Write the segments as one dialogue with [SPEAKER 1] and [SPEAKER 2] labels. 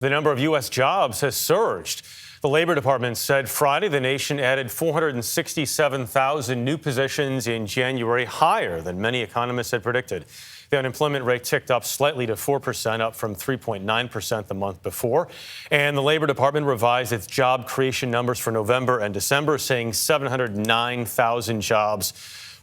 [SPEAKER 1] The number of U.S. jobs has surged. The Labor Department said Friday the nation added 467,000 new positions in January, higher than many economists had predicted. The unemployment rate ticked up slightly to 4%, up from 3.9% the month before. And the Labor Department revised its job creation numbers for November and December, saying 709,000 jobs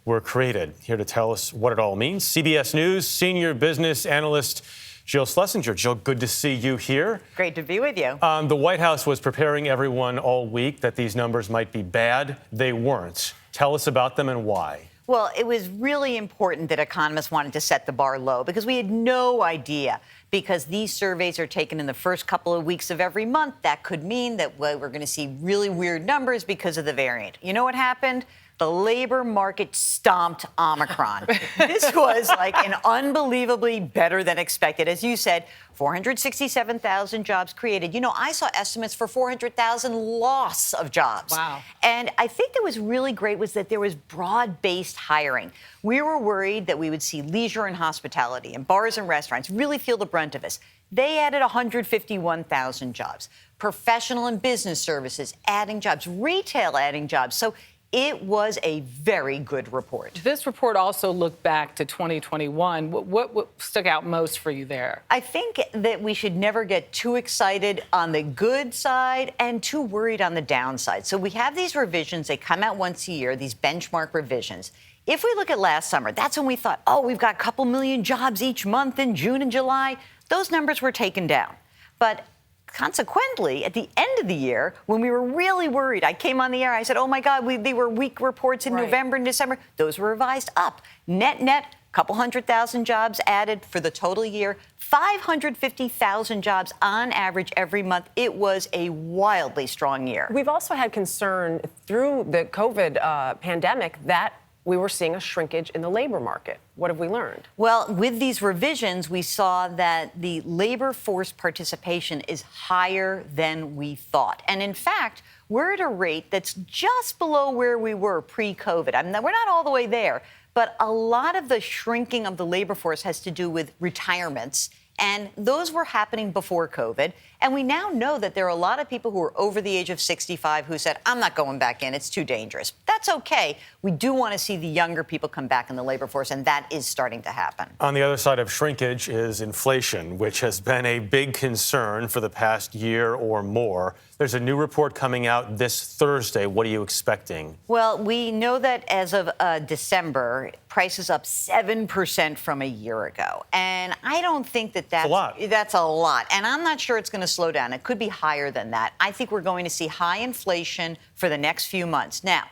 [SPEAKER 1] were created. Here to tell us what it all means, CBS News senior business analyst Jill Schlesinger. Jill, good to see you here.
[SPEAKER 2] Great to be with you.
[SPEAKER 1] The White House was preparing everyone all week that these numbers might be bad. They weren't. Tell us about them and why.
[SPEAKER 2] Well, it was really important that economists wanted to set the bar low because we had no idea. Because these surveys are taken in the first couple of weeks of every month, that could mean that we're going to see really weird numbers because of the variant. You know what happened? The labor market stomped Omicron. This was like an unbelievably better than expected. As you said, 467,000 jobs created. You know, I saw estimates for 400,000 loss of jobs.
[SPEAKER 3] Wow.
[SPEAKER 2] And I think that was really great was that there was broad-based hiring. We were worried that we would see leisure and hospitality and bars and restaurants really feel the brunt of this. They added 151,000 jobs. Professional and business services adding jobs. Retail adding jobs. So it was a very good report.
[SPEAKER 3] This report also looked back to 2021. What stuck out most for you there?
[SPEAKER 2] I think that we should never get too excited on the good side and too worried on the downside. So we have these revisions. They come out once a year, these benchmark revisions. If we look at last summer, that's when we thought, oh, we've got a couple million jobs each month in June and July. Those numbers were taken down. But consequently, at the end of the year, when we were really worried, I came on the air, I said, oh, my God, they were weak reports in November and December. Those were revised up. Net, couple 100,000 jobs added for the total year, 550,000 jobs on average every month. It was a wildly strong year.
[SPEAKER 4] We've also had concern through the COVID pandemic that we were seeing a shrinkage in the labor market. What have we learned?
[SPEAKER 2] Well, with these revisions, we saw that the labor force participation is higher than we thought. And in fact, we're at a rate that's just below where we were pre-COVID. I mean, we're not all the way there, but a lot of the shrinking of the labor force has to do with retirements. And those were happening before COVID. And we now know that there are a lot of people who are over the age of 65 who said, I'm not going back in. It's too dangerous. That's OK. We do want to see the younger people come back in the labor force, and that is starting to happen.
[SPEAKER 1] On the other side of shrinkage is inflation, which has been a big concern for the past year or more. There's a new report coming out this Thursday. What are you expecting?
[SPEAKER 2] Well, we know that as of December, prices up 7% from a year ago. And I don't think that's
[SPEAKER 1] a lot.
[SPEAKER 2] That's a lot. And I'm not sure it's going to slow down. It could be higher than that. I think we're going to see high inflation for the next few months. Now,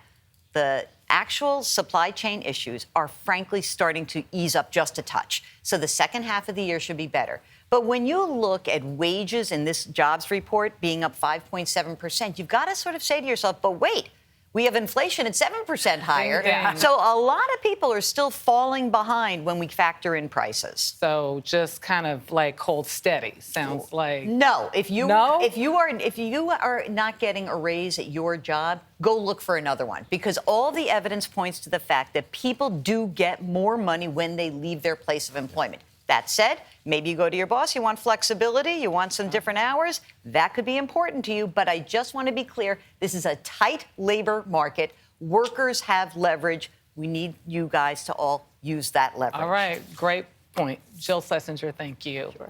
[SPEAKER 2] the actual supply chain issues are frankly starting to ease up just a touch. So the second half of the year should be better. But when you look at wages in this jobs report being up 5.7%, you've got to sort of say to yourself, but wait, we have inflation at 7% higher.
[SPEAKER 3] Yeah.
[SPEAKER 2] So a lot of people are still falling behind when we factor in prices.
[SPEAKER 3] So just kind of like hold steady, sounds like.
[SPEAKER 2] No, if you are not getting a raise at your job, go look for another one, because all the evidence points to the fact that people do get more money when they leave their place of employment. That said, maybe you go to your boss, you want flexibility, you want some different hours. That could be important to you. But I just want to be clear, this is a tight labor market. Workers have leverage. We need you guys to all use that leverage.
[SPEAKER 3] All right. Great point. Jill Schlesinger, thank you. Sure.